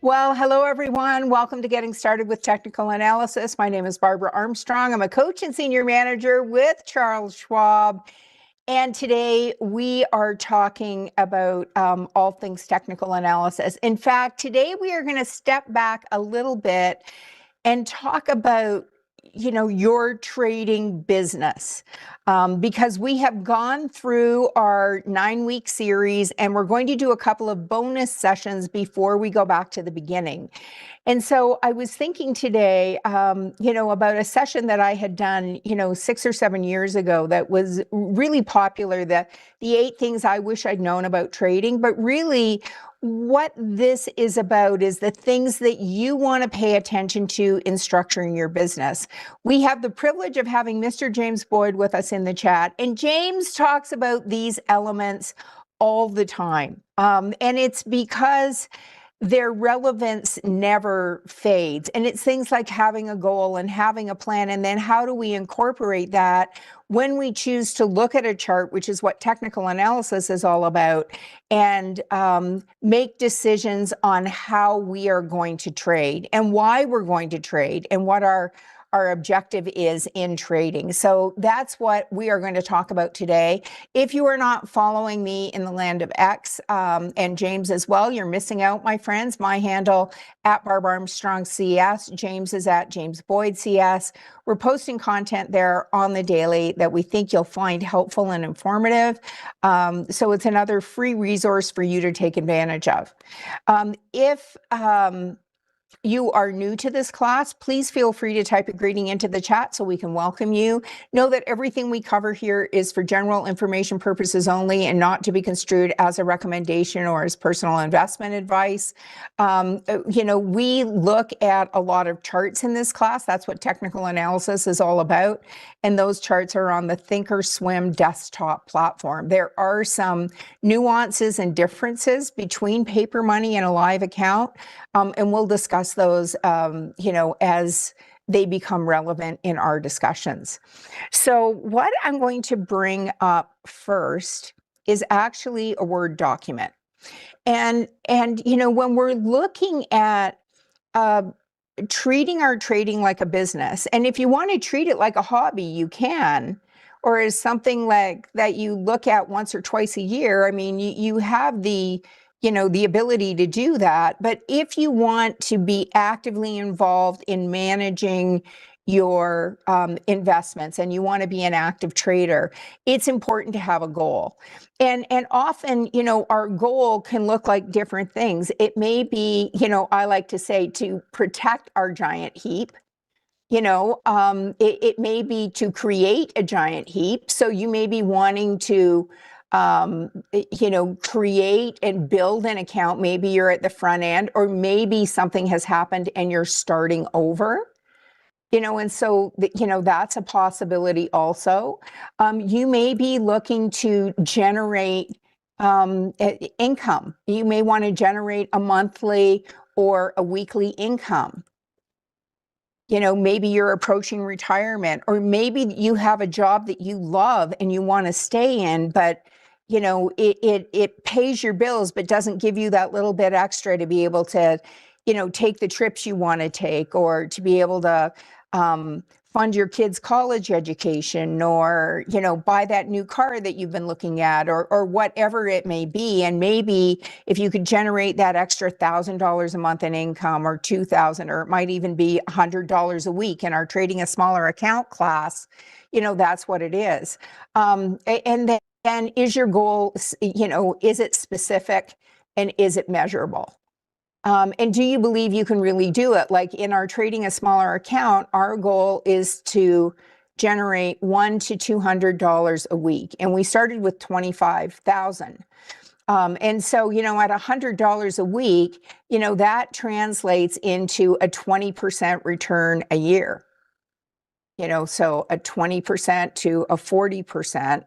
Well, hello, everyone. Welcome to Getting Started with Technical Analysis. My name is Barbara Armstrong. I'm a coach and senior manager with Charles Schwab. And today we are talking about all things technical analysis. In fact, today we are going to step back a little bit and talk about your trading business, because we have gone through our 9-week series and we're going to do a couple of bonus sessions before we go back to the beginning. And so I was thinking today, about a session that I had done, 6 or 7 years ago that was really popular, the 8 things I wish I'd known about trading. But really, what this is about is the things that you want to pay attention to in structuring your business. We have the privilege of having Mr. James Boyd with us in the chat, and James talks about these elements all the time. And it's because their relevance never fades. And it's things like having a goal and having a plan. And then how do we incorporate that when we choose to look at a chart, which is what technical analysis is all about, and make decisions on how we are going to trade and why we're going to trade and what our objective is in trading. So that's what we are going to talk about today. If you are not following me in the land of X, and James as well, you're missing out, my friends. My handle at Barb Armstrong CS. James is at James Boyd CS. We're posting content there on the daily that we think you'll find helpful and informative. So it's another free resource for you to take advantage of. If you are new to this class, please feel free to type a greeting into the chat so we can welcome you. Know that everything we cover here is for general information purposes only and not to be construed as a recommendation or as personal investment advice. We look at a lot of charts in this class. That's what technical analysis is all about. And those charts are on the thinkorswim desktop platform. There are some nuances and differences between paperMoney and a live account, and we'll discuss those, as they become relevant in our discussions. So what I'm going to bring up first is actually a Word document. And when we're looking at treating our trading like a business, and if you want to treat it like a hobby, you can, or as something like that you look at once or twice a year. I mean, you have the ability to do that. But if you want to be actively involved in managing your investments and you want to be an active trader, it's important to have a goal. And often, our goal can look like different things. It may be, I like to say, to protect our giant heap. It may be to create a giant heap. So you may be wanting to create and build an account. Maybe you're at the front end, or maybe something has happened and you're starting over. And so, that's a possibility also. You may be looking to generate income. You may want to generate a monthly or a weekly income. Maybe you're approaching retirement, or maybe you have a job that you love and you want to stay in, but it pays your bills, but doesn't give you that little bit extra to be able to, take the trips you want to take, or to be able to fund your kids' college education, or, buy that new car that you've been looking at, or whatever it may be. And maybe if you could generate that extra $1,000 a month in income, or $2,000, or it might even be $100 a week in our trading a smaller account class, that's what it is. And then is your goal, is it specific and is it measurable? And do you believe you can really do it? Like in our trading a smaller account, our goal is to generate $100 to $200 a week. And we started with $25,000. And so, at $100 a week, that translates into a 20% return a year. So a 20% to a 40%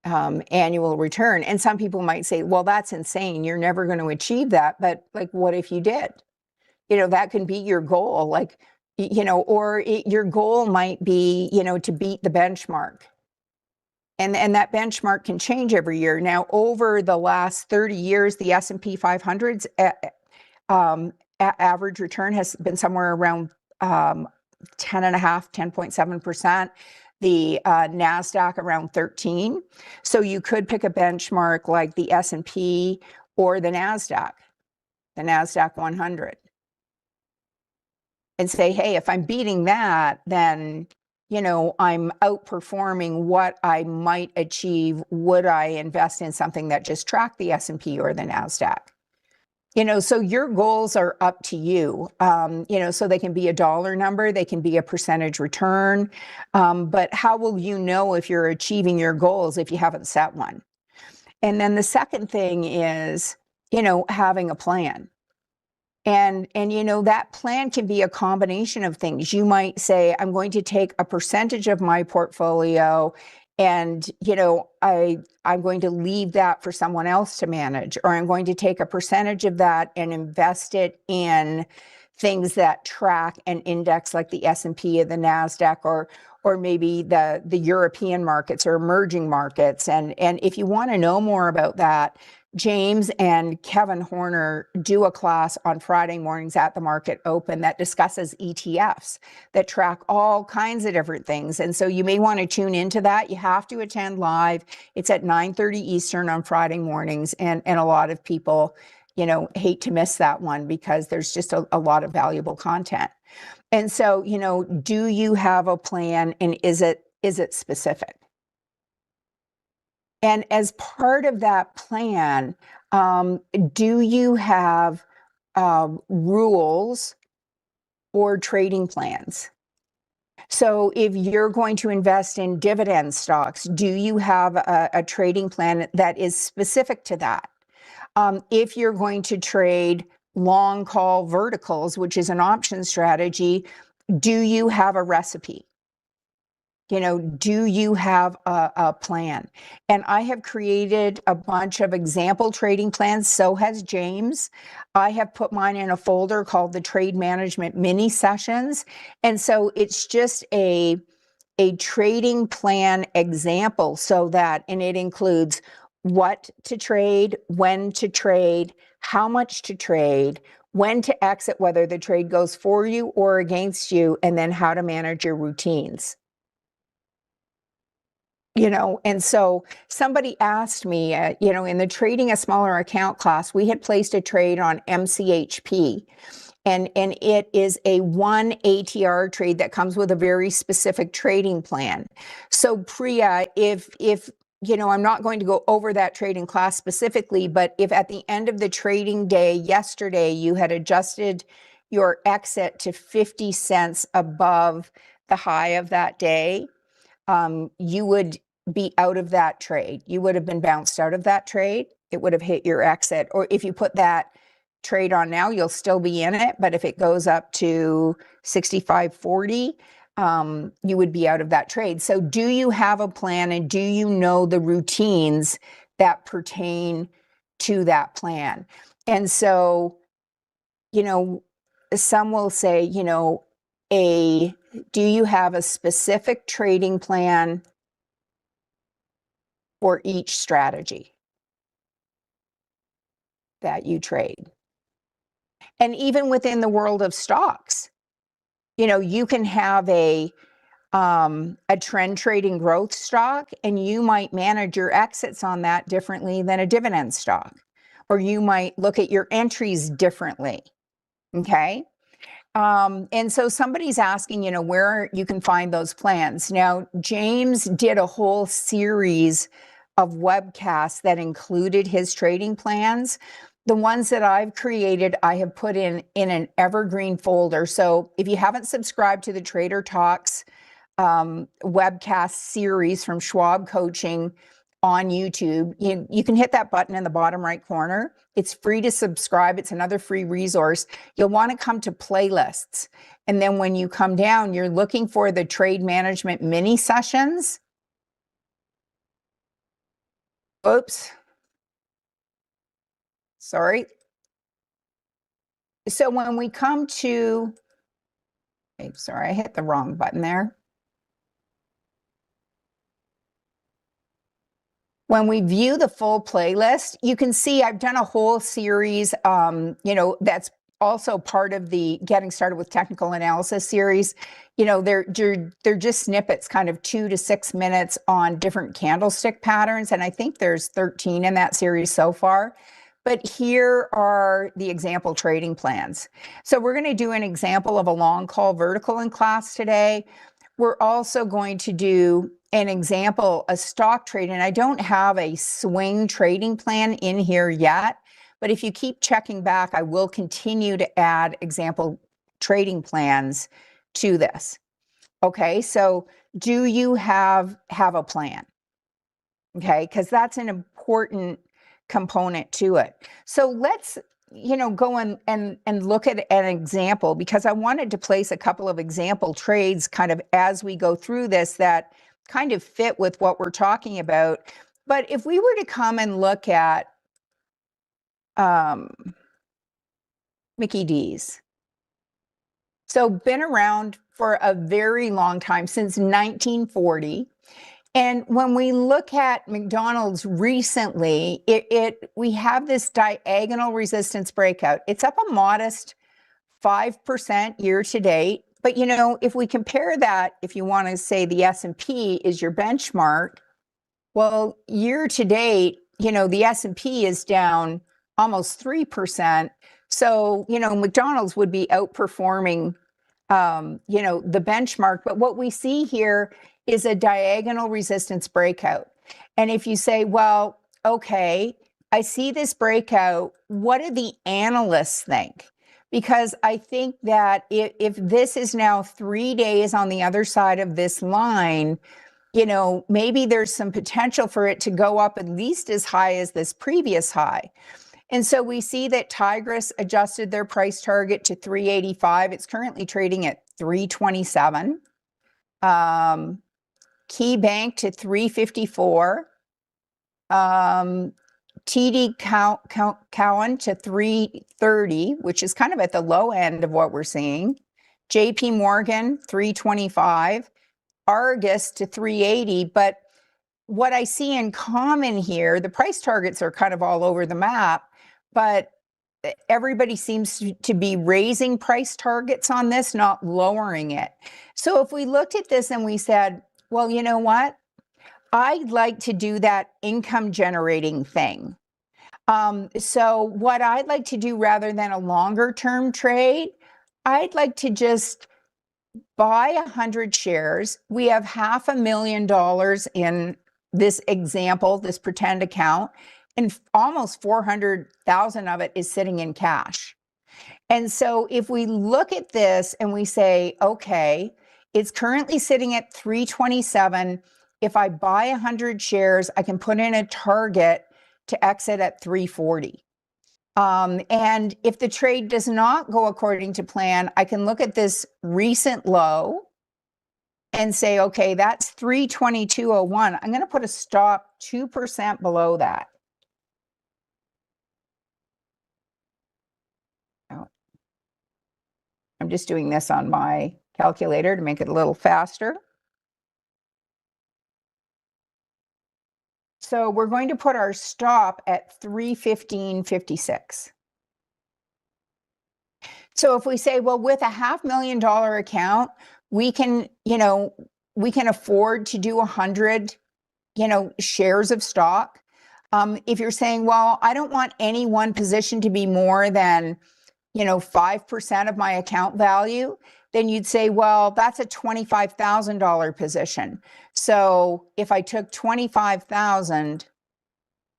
annual return. And some people might say, well, that's insane. You're never going to achieve that. But what if you did? That can be your goal, your goal might be, to beat the benchmark. And that benchmark can change every year. Now, over the last 30 years, the S&P 500's average return has been somewhere around 10.5, 10.7%. The NASDAQ around 13. So you could pick a benchmark like the S&P or the NASDAQ 100, and say, hey, if I'm beating that, then I'm outperforming what I might achieve. Would I invest in something that just tracked the S&P or the NASDAQ? So your goals are up to you. So they can be a dollar number, they can be a percentage return. But how will you know if you're achieving your goals if you haven't set one? And then the second thing is, having a plan. And that plan can be a combination of things. You might say, I'm going to take a percentage of my portfolio and, I'm going to leave that for someone else to manage, or I'm going to take a percentage of that and invest it in things that track and index like the S&P or the NASDAQ, or maybe the European markets or emerging markets. And if you want to know more about that, James and Kevin Horner do a class on Friday mornings at the Market Open that discusses ETFs that track all kinds of different things. And so you may want to tune into that. You have to attend live. It's at 9:30 Eastern on Friday mornings. And a lot of people, hate to miss that one because there's just a lot of valuable content. And so, do you have a plan, and is it specific? And as part of that plan, do you have rules or trading plans? So if you're going to invest in dividend stocks, do you have a trading plan that is specific to that? If you're going to trade long call verticals, which is an option strategy, do you have a recipe? Do you have a plan? And I have created a bunch of example trading plans. So has James. I have put mine in a folder called the Trade Management Mini Sessions. And so it's just a trading plan example, and it includes what to trade, when to trade, how much to trade, when to exit, whether the trade goes for you or against you, and then how to manage your routines. And so somebody asked me, in the trading a smaller account class, we had placed a trade on MCHP, and it is a 1 ATR trade that comes with a very specific trading plan. So Priya, if I'm not going to go over that trading class specifically, but if at the end of the trading day yesterday, you had adjusted your exit to 50 cents above the high of that day, you would be out of that trade. You would have been bounced out of that trade. It would have hit your exit. Or if you put that trade on now, you'll still be in it. But if it goes up to 65.40, you would be out of that trade. So do you have a plan, and do you know the routines that pertain to that plan? And so, some will say, do you have a specific trading plan for each strategy that you trade? And even within the world of stocks, you can have a trend trading growth stock, and you might manage your exits on that differently than a dividend stock, or you might look at your entries differently. Okay. And so somebody's asking, where you can find those plans. Now, James did a whole series of webcasts that included his trading plans. The ones that I've created, I have put in an evergreen folder. So if you haven't subscribed to the Trader Talks webcast series from Schwab Coaching on YouTube, you can hit that button in the bottom right corner. It's free to subscribe. It's another free resource. You'll want to come to playlists. And then when you come down, you're looking for the Trade Management Mini Sessions. Oops. Sorry. So when we come to, sorry, I hit the wrong button there. When we view the full playlist, you can see I've done a whole series, that's also part of the Getting Started with Technical Analysis series. They're just snippets, kind of 2 to 6 minutes on different candlestick patterns. And I think there's 13 in that series so far. But here are the example trading plans. So we're going to do an example of a long call vertical in class today. We're also going to do an example, a stock trade, and I don't have a swing trading plan in here yet, but if you keep checking back, I will continue to add example trading plans to this. Okay, so do you have a plan? Okay, because that's an important component to it. So let's go and look at an example, because I wanted to place a couple of example trades kind of as we go through this that kind of fit with what we're talking about. But if we were to come and look at Mickey D's, so been around for a very long time, since 1940. And when we look at McDonald's recently, we have this diagonal resistance breakout. It's up a modest 5% year to date. But if we compare that, if you want to say the S&P is your benchmark, well, year to date, the S&P is down almost 3%. So, McDonald's would be outperforming the benchmark. But what we see here is a diagonal resistance breakout. And if you say, well, okay, I see this breakout, what do the analysts think? Because I think that if this is now 3 days on the other side of this line, maybe there's some potential for it to go up at least as high as this previous high. And so we see that Tigris adjusted their price target to 385. It's currently trading at 327. Key Bank to 354. TD Cowen to 330, which is kind of at the low end of what we're seeing. JP Morgan 325. Argus to 380. But what I see in common here, the price targets are kind of all over the map, but everybody seems to be raising price targets on this, not lowering it. So if we looked at this and we said, well, you know what? I'd like to do that income generating thing. So what I'd like to do, rather than a longer term trade, I'd like to just buy 100 shares. We have $500,000 in this example, this pretend account, and almost 400,000 of it is sitting in cash. And so if we look at this and we say, okay, it's currently sitting at 327. If I buy 100 shares, I can put in a target to exit at 340. And if the trade does not go according to plan, I can look at this recent low and say, okay, that's 322.01. I'm going to put a stop 2% below that. I'm just doing this on my calculator to make it a little faster. So we're going to put our stop at 315.56. So if we say, well, with a $500,000 account, we can afford to do 100, shares of stock. If you're saying, well, I don't want any one position to be more than, 5% of my account value, then you'd say, well, that's a $25,000 position. So if I took 25,000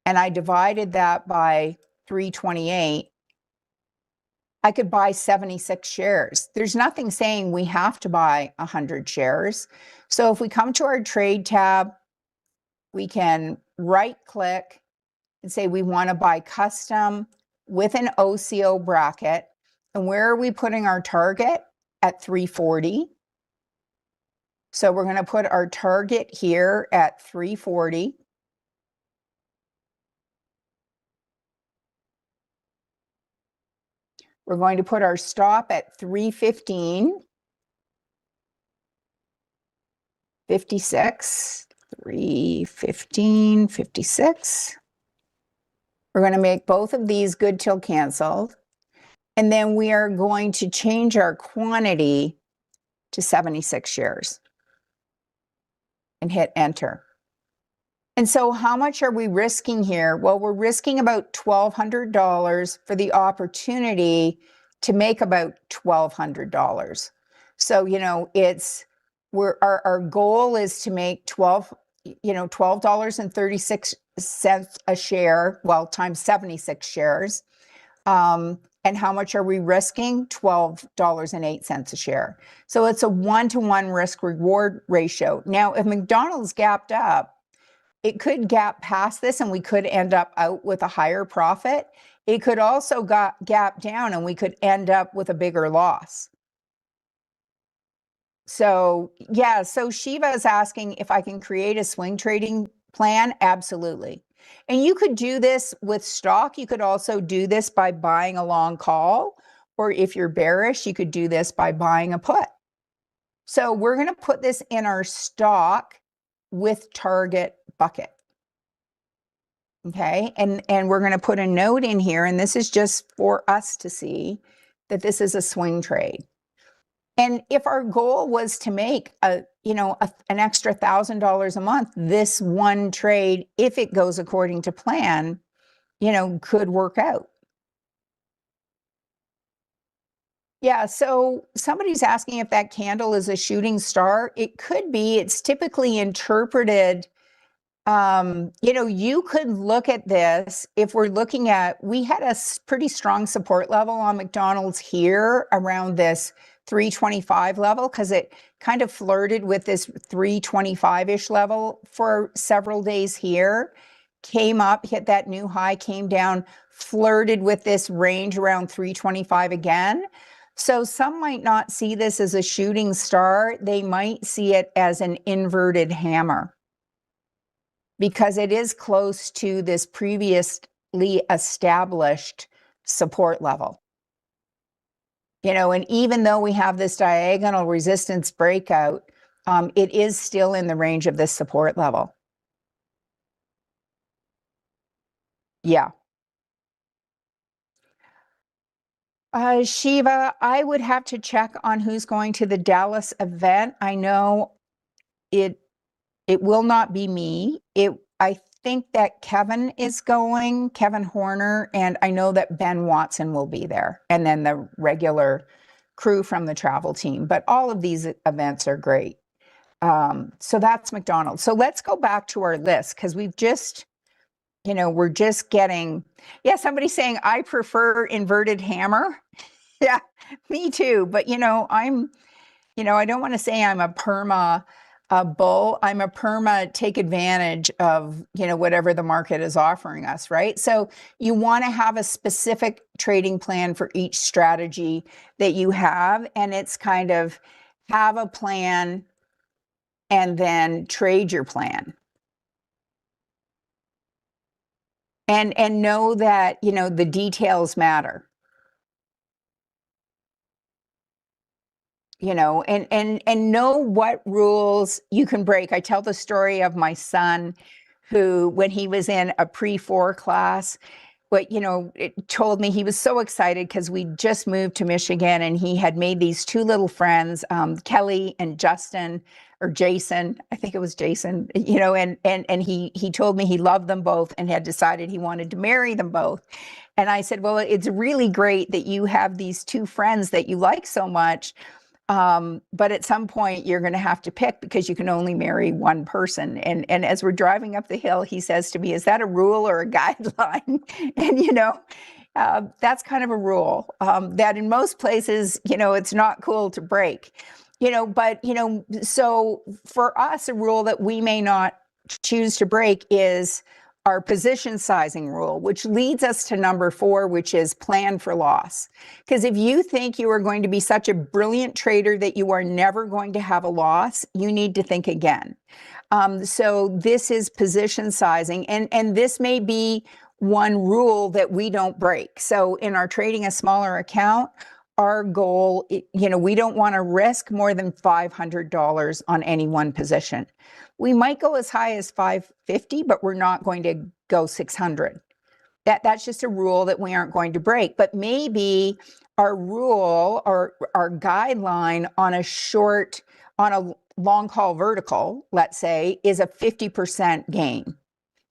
and I divided that by 328, I could buy 76 shares. There's nothing saying we have to buy 100 shares. So if we come to our trade tab, we can right click and say we want to buy custom with an OCO bracket. And where are we putting our target? At 340. So we're going to put our target here at 340. We're going to put our stop at 315.56. 315.56. We're going to make both of these good till canceled. And then we are going to change our quantity to 76 shares and hit enter. And so how much are we risking here? Well, we're risking about $1,200 for the opportunity to make about $1,200. So, our goal is to make $12.36 a share, well, times 76 shares. And how much are we risking? $12.08 a share. So it's a 1-to-1 risk reward ratio. Now, if McDonald's gapped up, it could gap past this and we could end up out with a higher profit. It could also gap down and we could end up with a bigger loss. So yeah, so Shiva is asking if I can create a swing trading plan. Absolutely. And you could do this with stock. You could also do this by buying a long call, or if you're bearish, you could do this by buying a put. So we're going to put this in our stock with target bucket. Okay, and we're going to put a note in here, and this is just for us to see that this is a swing trade. And if our goal was to make an extra $1,000 a month, this one trade, if it goes according to plan, could work out. Yeah, so somebody's asking if that candle is a shooting star. It could be. It's typically interpreted. You could look at this if we're looking at, we had a pretty strong support level on McDonald's here around this 325 level, because it kind of flirted with this 325-ish level for several days here, came up, hit that new high, came down, flirted with this range around 325 again. So some might not see this as a shooting star. They might see it as an inverted hammer, because it is close to this previously established support level. And even though we have this diagonal resistance breakout, it is still in the range of this support level. Yeah. Shiva, I would have to check on who's going to the Dallas event. I know it will not be me. I think that Kevin is going, Kevin Horner, and I know that Ben Watson will be there, and then the regular crew from the travel team. But all of these events are great. So that's McDonald's. So let's go back to our list, because we've just, we're just getting, yeah, somebody's saying, I prefer inverted hammer. Yeah, me too. But, I don't want to say I'm a perma bull. I'm a perma take advantage of, whatever the market is offering us, right? So you want to have a specific trading plan for each strategy that you have. And it's kind of have a plan and then trade your plan. And know that, the details matter. And know what rules you can break. I tell the story of my son who, when he was in a pre-4 class, it told me he was so excited because we just moved to Michigan and he had made these two little friends, Kelly and Justin, or Jason, I think it was Jason, and he told me he loved them both and had decided he wanted to marry them both. And I said, well, it's really great that you have these two friends that you like so much. But at some point you're going to have to pick, because you can only marry one person. And as we're driving up the hill, he says to me, is that a rule or a guideline? And, that's kind of a rule, that in most places, it's not cool to break, but, so for us, a rule that we may not choose to break is our position sizing rule, which leads us to number 4, which is plan for loss. Because if you think you are going to be such a brilliant trader that you are never going to have a loss, you need to think again. So this is position sizing, and this may be one rule that we don't break. So in our trading a smaller account, our goal, we don't want to risk more than $500 on any one position. We might go as high as 550, but we're not going to go 600. That's just a rule that we aren't going to break. But maybe our rule or our guideline on a long call vertical, let's say, is a 50% gain.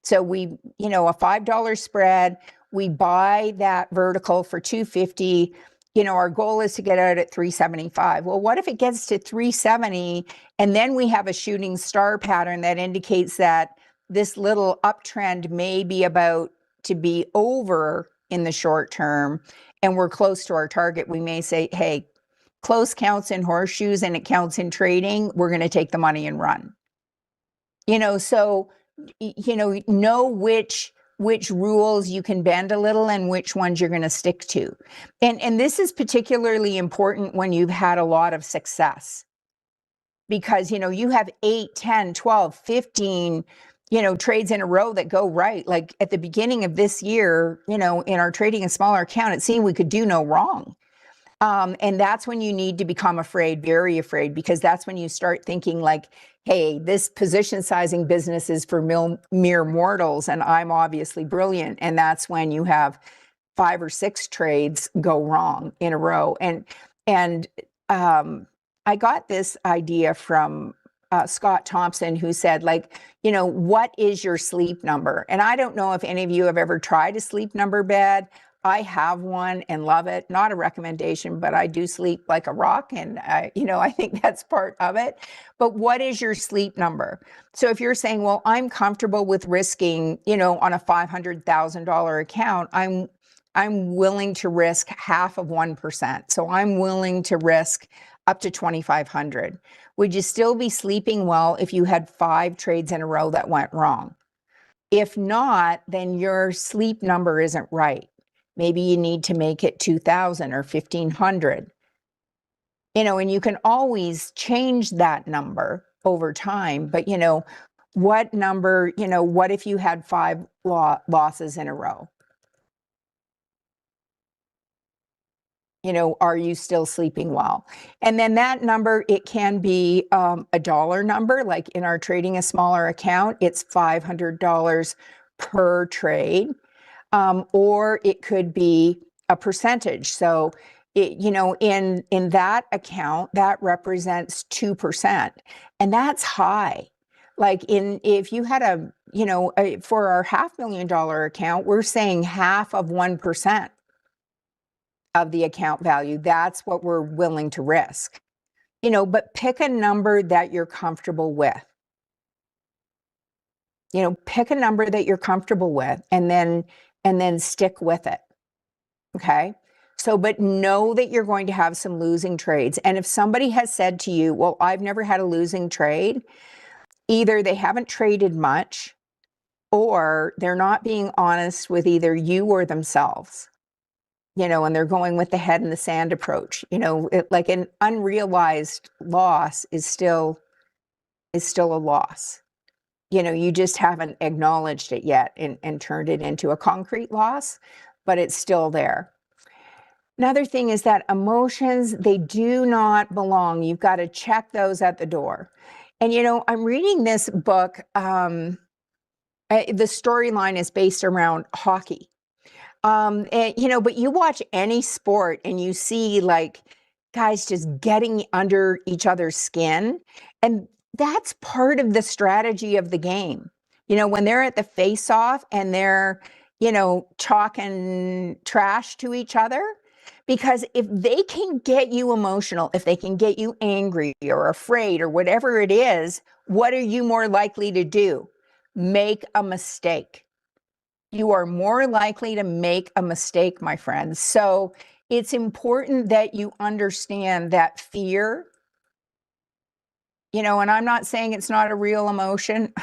So a $5 spread, we buy that vertical for $250. Our goal is to get out at 375. Well, what if it gets to 370 and then we have a shooting star pattern that indicates that this little uptrend may be about to be over in the short term and we're close to our target? We may say, hey, close counts in horseshoes and it counts in trading. We're going to take the money and run. So know which rules you can bend a little and which ones you're going to stick to. And this is particularly important when you've had a lot of success, because you have 8, 10, 12, 15 trades in a row that go right. Like at the beginning of this year, in our trading a smaller account, it seemed we could do no wrong. And that's when you need to become afraid, very afraid, because that's when you start thinking like, hey, this position sizing business is for mere mortals, and I'm obviously brilliant. And that's when you have 5 or 6 trades go wrong in a row. And I got this idea from Scott Thompson, who said, what is your sleep number? And I don't know if any of you have ever tried a sleep number bed. I have one and love it. Not a recommendation, but I do sleep like a rock. And, I think that's part of it. But what is your sleep number? So if you're saying, well, I'm comfortable with risking, on a $500,000 account, I'm willing to risk half of 1%. So I'm willing to risk up to 2,500. Would you still be sleeping well if you had 5 trades in a row that went wrong? If not, then your sleep number isn't right. Maybe you need to make it 2,000 or 1,500. And you can always change that number over time. But, what number, what if you had 5 losses in a row? Are you still sleeping well? And then that number, it can be a dollar number. Like in our trading a smaller account, it's $500 per trade. Or it could be a percentage. So, in that account, that represents 2%, and that's high. Like if you had for our $500,000 account, we're saying half of 1% of the account value. That's what we're willing to risk. But pick a number that you're comfortable with. Pick a number that you're comfortable with, and then stick with it. Okay. So, but know that you're going to have some losing trades. And if somebody has said to you, well, I've never had a losing trade, either they haven't traded much or they're not being honest with either you or themselves, and they're going with the head in the sand approach. Like an unrealized loss is still a loss. You just haven't acknowledged it yet and turned it into a concrete loss, but it's still there. Another thing is that emotions, they do not belong. You've got to check those at the door. And, I'm reading this book. The storyline is based around hockey. But you watch any sport and you see like guys just getting under each other's skin. And that's part of the strategy of the game. When they're at the face-off and they're, talking trash to each other, because if they can get you emotional, if they can get you angry or afraid or whatever it is, what are you more likely to do? Make a mistake. You are more likely to make a mistake, my friends. So it's important that you understand that fear, and I'm not saying it's not a real emotion.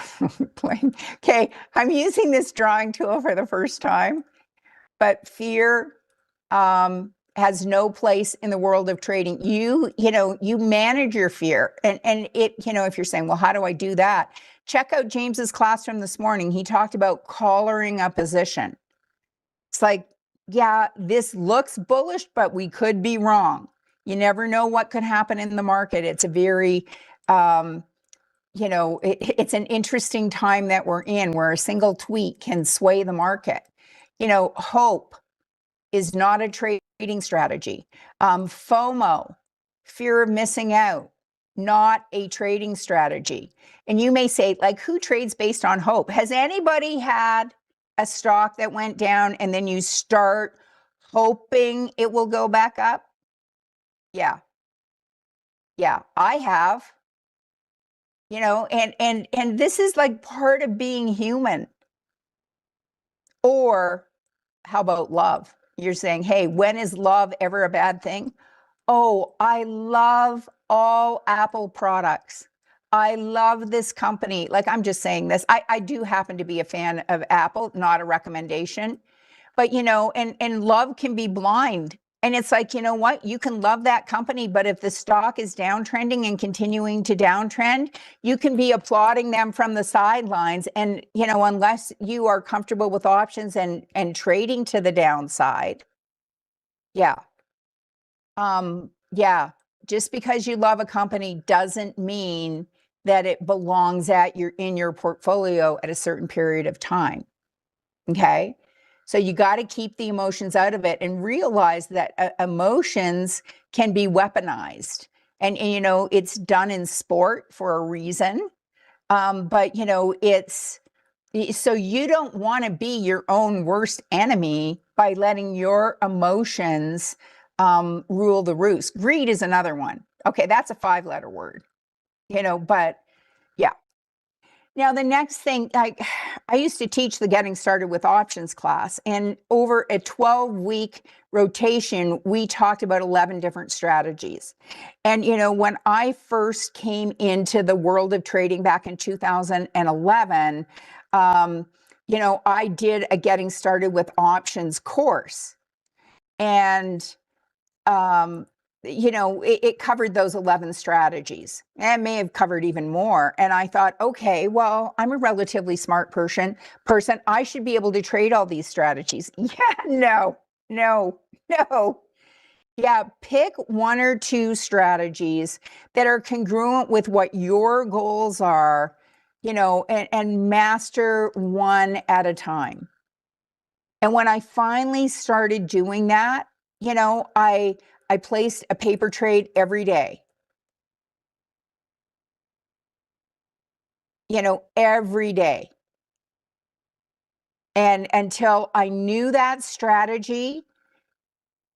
Okay, I'm using this drawing tool for the first time, but fear has no place in the world of trading. You manage your fear. And it, if you're saying, well, how do I do that? Check out James's class from this morning. He talked about collaring a position. It's like, yeah, this looks bullish, but we could be wrong. You never know what could happen in the market. It's a very, it's an interesting time that we're in where a single tweet can sway the market. Hope is not a trading strategy. FOMO, fear of missing out, not a trading strategy. And you may say, like, who trades based on hope? Has anybody had a stock that went down and then you start hoping it will go back up? Yeah. Yeah, I have. And this is like part of being human. Or how about love? You're saying, hey, when is love ever a bad thing? Oh, I love all Apple products. I love this company. Like, I'm just saying this. I do happen to be a fan of Apple, not a recommendation. But, and love can be blind. And it's like, you know what? You can love that company, but if the stock is downtrending and continuing to downtrend, you can be applauding them from the sidelines. And, unless you are comfortable with options and trading to the downside. Yeah. Yeah, just because you love a company doesn't mean that it belongs in your portfolio at a certain period of time. Okay? So you got to keep the emotions out of it and realize that emotions can be weaponized. And it's done in sport for a reason. But it's so you don't want to be your own worst enemy by letting your emotions rule the roost. Greed is another one. Okay, that's a 5-letter word, but yeah. Now, the next thing, I used to teach the Getting Started with Options class, and over a 12-week rotation, we talked about 11 different strategies. And, when I first came into the world of trading back in 2011, I did a Getting Started with Options course. And it covered those 11 strategies and may have covered even more. And I thought, okay, well, I'm a relatively smart person. I should be able to trade all these strategies. Yeah, no. Yeah, pick one or two strategies that are congruent with what your goals are, and master one at a time. And when I finally started doing that, I placed a paper trade every day, every day. And until I knew that strategy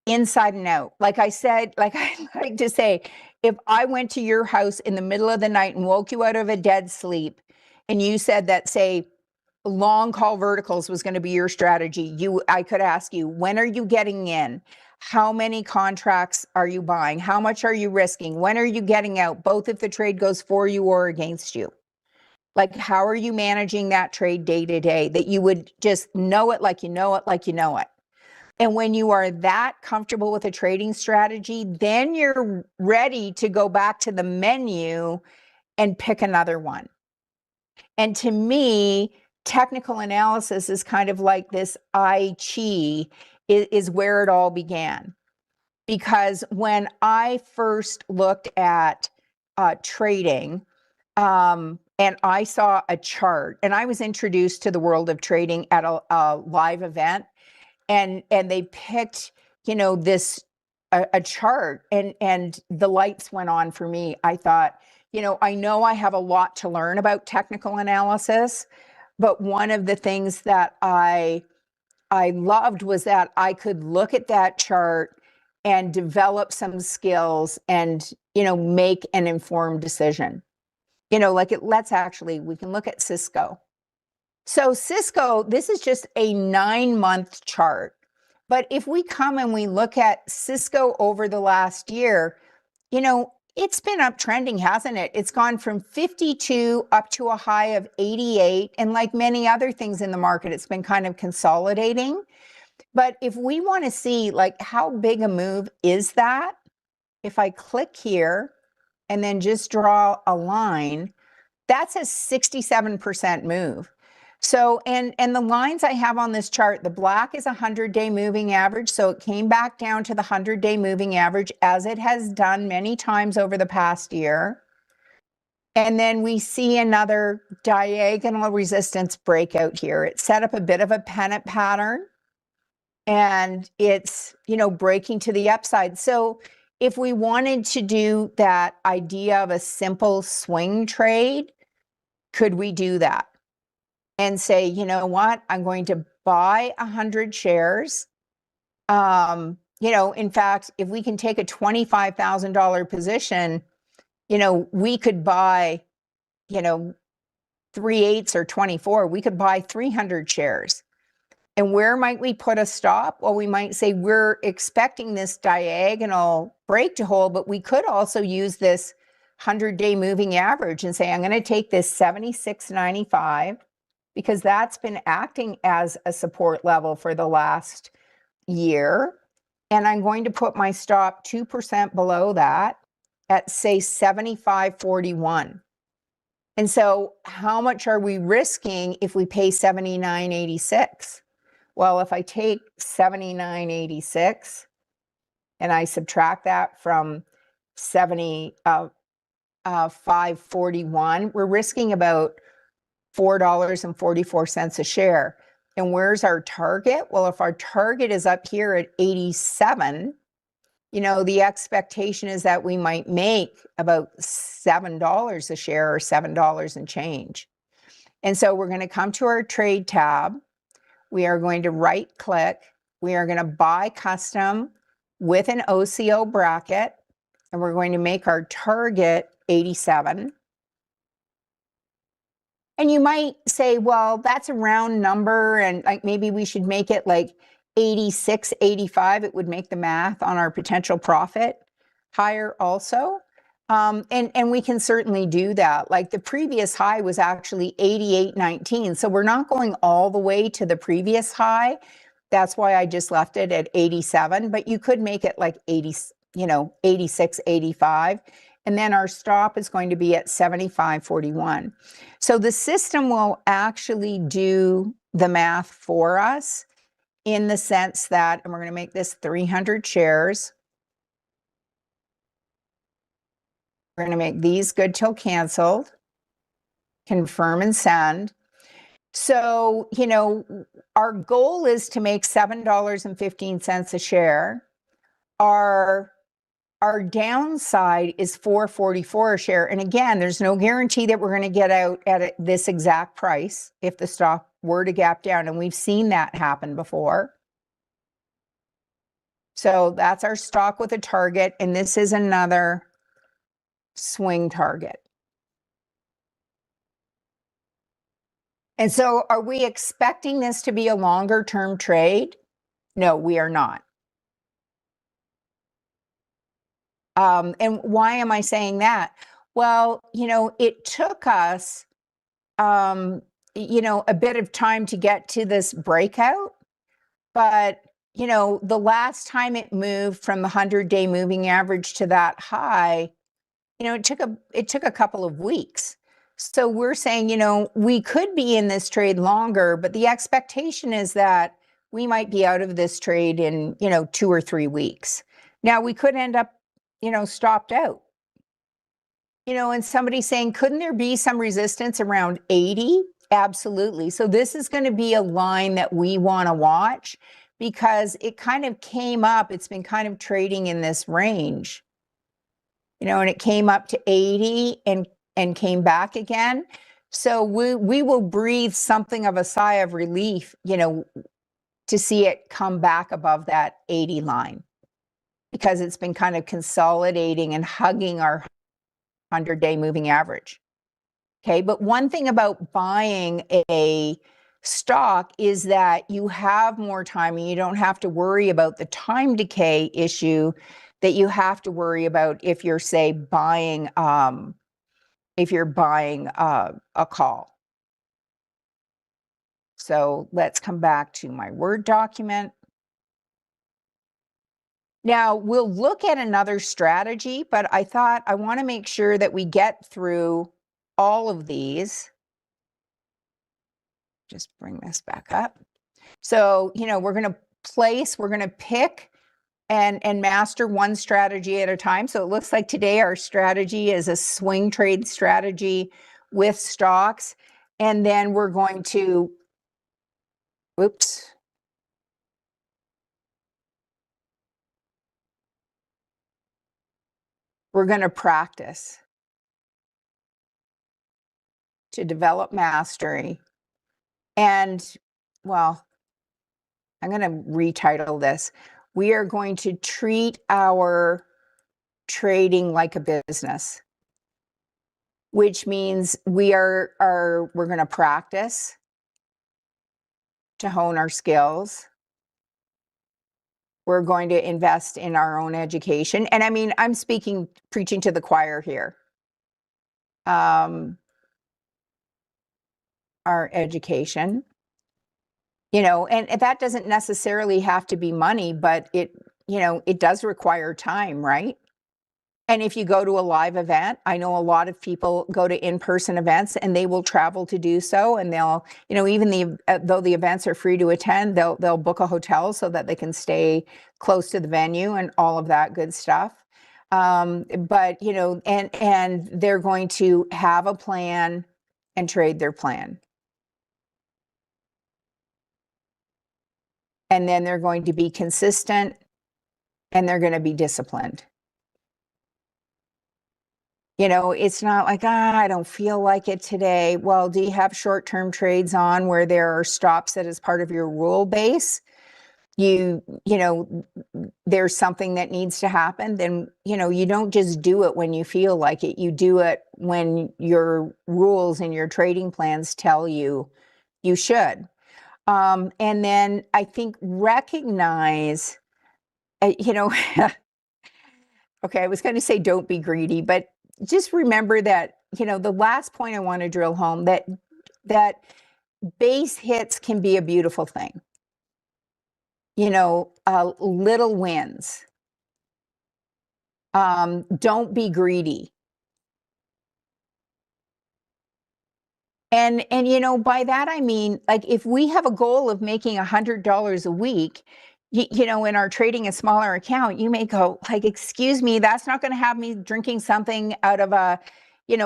inside and out. Like I said, like I like to say, if I went to your house in the middle of the night and woke you out of a dead sleep, and you said that, say, long call verticals was going to be your strategy, I could ask you, when are you getting in? How many contracts are you buying? How much are you risking? When are you getting out? Both if the trade goes for you or against you. Like, how are you managing that trade day to day, that you would just know it like you know it, like you know it. And when you are that comfortable with a trading strategy, then you're ready to go back to the menu and pick another one. And to me, technical analysis is kind of like this I Chi is where it all began. Because when I first looked at trading, and I saw a chart, and I was introduced to the world of trading at a live event, and they picked, this a chart, and the lights went on for me. I thought, I know I have a lot to learn about technical analysis, but one of the things that I loved was that I could look at that chart and develop some skills and, make an informed decision. Like we can look at Cisco. So Cisco, this is just a 9-month chart. But if we come and we look at Cisco over the last year, it's been uptrending, hasn't it? It's gone from 52 up to a high of 88. And like many other things in the market, it's been kind of consolidating. But if we want to see, like, how big a move is that, if I click here and then just draw a line, that's a 67% move. So, and the lines I have on this chart, the black is a 100-day moving average. So it came back down to the 100-day moving average, as it has done many times over the past year. And then we see another diagonal resistance breakout here. It set up a bit of a pennant pattern, and it's, breaking to the upside. So if we wanted to do that idea of a simple swing trade, could we do that? And say, you know what, I'm going to buy 100 shares. In fact, if we can take a $25,000 position, we could buy, 3/8 or 24, we could buy 300 shares. And where might we put a stop? Well, we might say we're expecting this diagonal break to hold, but we could also use this 100-day moving average and say, I'm going to take this 76.95, because that's been acting as a support level for the last year. And I'm going to put my stop 2% below that at, say, 75.41. And so how much are we risking if we pay 79.86? Well, if I take 79.86 and I subtract that from 541, we're risking about $4.44 a share. And where's our target? Well, if our target is up here at 87, the expectation is that we might make about $7 a share, or $7 and change. And so we're going to come to our trade tab. We are going to right click. We are going to buy custom with an OCO bracket, and we're going to make our target 87. And you might say, well, that's a round number, and like maybe we should make it like 86, 85. It would make the math on our potential profit higher also. And we can certainly do that. Like the previous high was actually 88.19. So we're not going all the way to the previous high. That's why I just left it at 87, but you could make it like 80, 86, 85. And then our stop is going to be at 75.41. So the system will actually do the math for us, in the sense that, and we're going to make this 300 shares. We're going to make these good till canceled, confirm and send. So, our goal is to make $7.15 a share. Our downside is $4.44 a share. And again, there's no guarantee that we're going to get out at this exact price if the stock were to gap down. And we've seen that happen before. So that's our stock with a target. And this is another swing target. And so are we expecting this to be a longer term trade? No, we are not. And why am I saying that? Well, it took us, a bit of time to get to this breakout, but, the last time it moved from the 100-day moving average to that high, it took a couple of weeks. So we're saying, we could be in this trade longer, but the expectation is that we might be out of this trade in, 2 or 3 weeks. Now we could end up, stopped out. And somebody saying, couldn't there be some resistance around 80? Absolutely. So this is going to be a line that we want to watch, because it kind of came up, it's been kind of trading in this range, and it came up to 80 and came back again. So we will breathe something of a sigh of relief, to see it come back above that 80 line, because it's been kind of consolidating and hugging our 100-day moving average. Okay, but one thing about buying a stock is that you have more time, and you don't have to worry about the time decay issue that you have to worry about if you're, say, buying a call. So let's come back to my Word document. Now we'll look at another strategy, but I thought I want to make sure that we get through all of these. just bring this back up. So, we're going to pick and master one strategy at a time. So it looks like today our strategy is a swing trade strategy with stocks. And then we're going to, oops. We're going to practice to develop mastery. And, well, I'm going to retitle this. We are going to treat our trading like a business, which means we're going to practice to hone our skills. We're going to invest in our own education. And I mean, I'm preaching to the choir here. Our education, and that doesn't necessarily have to be money, but it does require time, right? And if you go to a live event, I know a lot of people go to in-person events and they will travel to do so. And they'll, even though the events are free to attend, they'll book a hotel so that they can stay close to the venue and all of that good stuff. But, and they're going to have a plan and trade their plan. And then they're going to be consistent and they're going to be disciplined. It's not like, I don't feel like it today. Well, do you have short-term trades on where there are stops that is part of your rule base? There's something that needs to happen, then, you don't just do it when you feel like it. You do it when your rules and your trading plans tell you you should. And then I think recognize, okay, I was going to say don't be greedy, but just remember that, the last point I want to drill home, that base hits can be a beautiful thing. Little wins. Don't be greedy. And by that I mean, like, if we have a goal of making $100 a week, in our trading a smaller account, you may go like, excuse me, that's not going to have me drinking something out of a,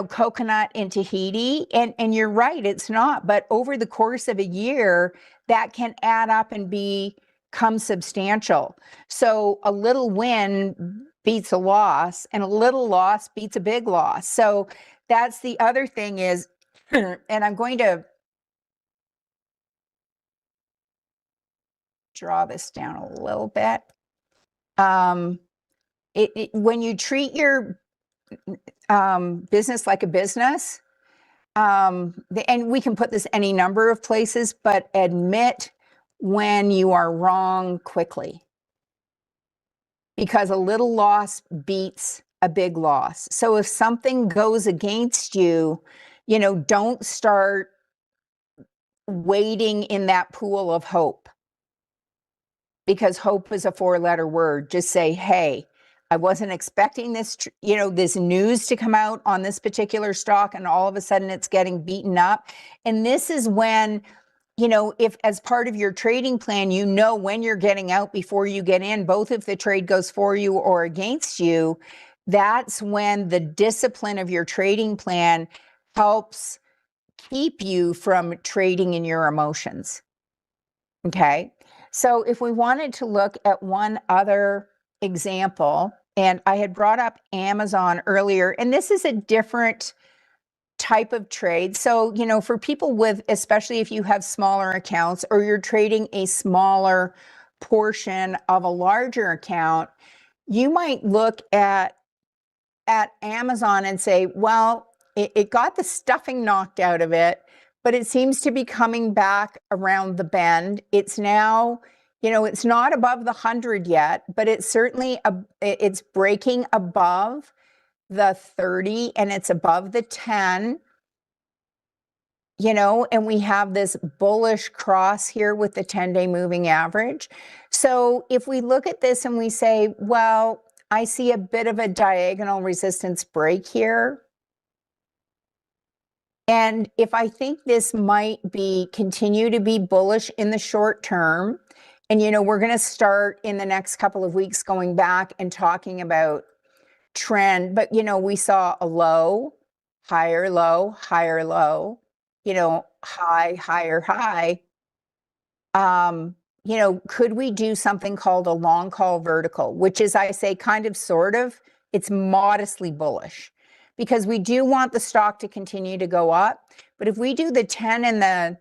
coconut in Tahiti. And you're right, it's not. But over the course of a year, that can add up and become substantial. So a little win beats a loss, and a little loss beats a big loss. So that's the other thing is, and I'm going to draw this down a little bit. When you treat your business like a business, and we can put this any number of places, but admit when you are wrong quickly, because a little loss beats a big loss. So if something goes against you, don't start wading in that pool of hope, because hope is a 4-letter word. Just say, hey, I wasn't expecting this, this news to come out on this particular stock, and all of a sudden it's getting beaten up. And this is when, if as part of your trading plan, when you're getting out before you get in, both if the trade goes for you or against you, that's when the discipline of your trading plan helps keep you from trading in your emotions. Okay. So if we wanted to look at one other example, and I had brought up Amazon earlier, and this is a different type of trade. So, for people with, especially if you have smaller accounts or you're trading a smaller portion of a larger account, you might look at Amazon and say, well, it got the stuffing knocked out of it, but it seems to be coming back around the bend. It's now, it's not above the 100 yet, but it's certainly, it's breaking above the 30 and it's above the 10, and we have this bullish cross here with the 10-day moving average. So if we look at this and we say, well, I see a bit of a diagonal resistance break here. And if I think this might continue to be bullish in the short term, and we're going to start in the next couple of weeks going back and talking about trend, but we saw a low, higher low, higher low, high, higher high. Could we do something called a long call vertical, which is, I say, kind of, sort of, it's modestly bullish, because we do want the stock to continue to go up. But if we do the 10 and the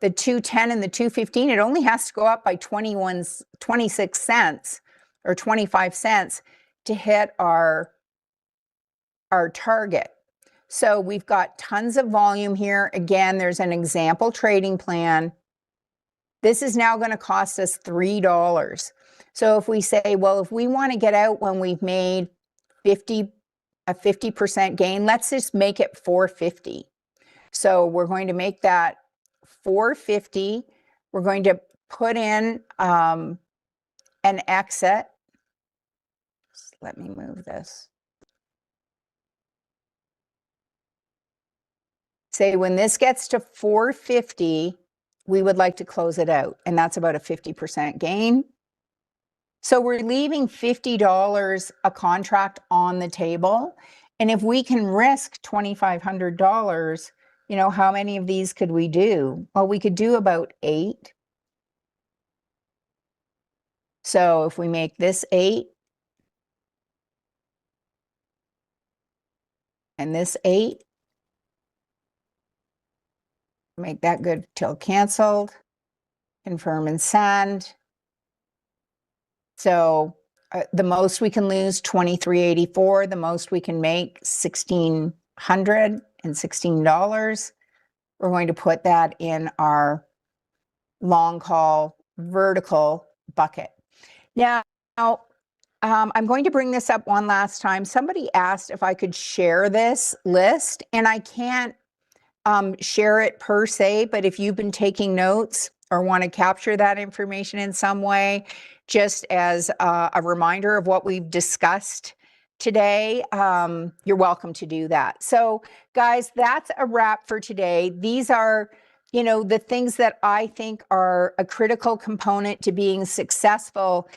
210 and the 215, it only has to go up by 26 cents or 25 cents to hit our target. So we've got tons of volume here. Again, there's an example trading plan. This is now going to cost us $3. So if we say, well, if we want to get out when we've made a 50% gain, let's just make it $4.50. So we're going to make that $4.50. We're going to put in an exit. Just let me move this. Say when this gets to $4.50, we would like to close it out, and that's about a 50% gain. So we're leaving $50 a contract on the table. And if we can risk $2,500, how many of these could we do? Well, we could do about 8. So if we make this 8 and this 8, make that good till canceled, confirm and send. So the most we can lose, $23.84. The most we can make, $1,616. We're going to put that in our long call vertical bucket. Now, I'm going to bring this up one last time. Somebody asked if I could share this list, and I can't share it per se, but if you've been taking notes or want to capture that information in some way, just as a reminder of what we've discussed today, you're welcome to do that. So guys, that's a wrap for today. These are, the things that I think are a critical component to being successful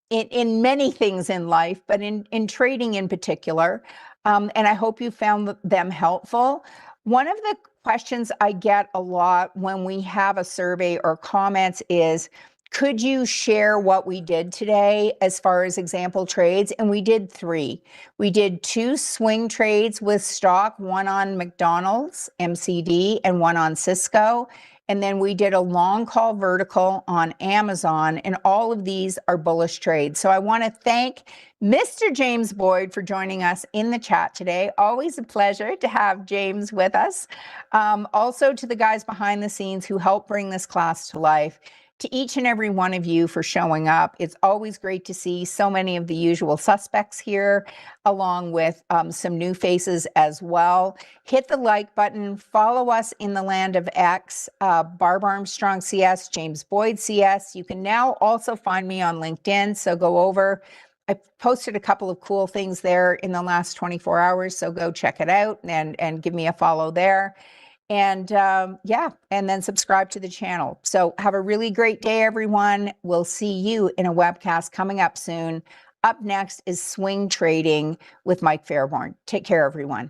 in many things in life, but in trading in particular. And I hope you found them helpful. One of the questions I get a lot when we have a survey or comments is, could you share what we did today as far as example trades? And we did 3. We did 2 swing trades with stock, one on McDonald's, MCD, and one on Cisco. And then we did a long call vertical on Amazon, and all of these are bullish trades. So I want to thank Mr. James Boyd for joining us in the chat today. Always a pleasure to have James with us. Also to the guys behind the scenes who help bring this class to life. To each and every one of you for showing up. It's always great to see so many of the usual suspects here, along with some new faces as well. Hit the like button, follow us in the land of X, Barb Armstrong CS, James Boyd CS. You can now also find me on LinkedIn, so go over. I posted a couple of cool things there in the last 24 hours, so go check it out and give me a follow there. And yeah, and then subscribe to the channel. So have a really great day, everyone. We'll see you in a webcast coming up soon. Up next is swing trading with Mike Fairborn. Take care, everyone.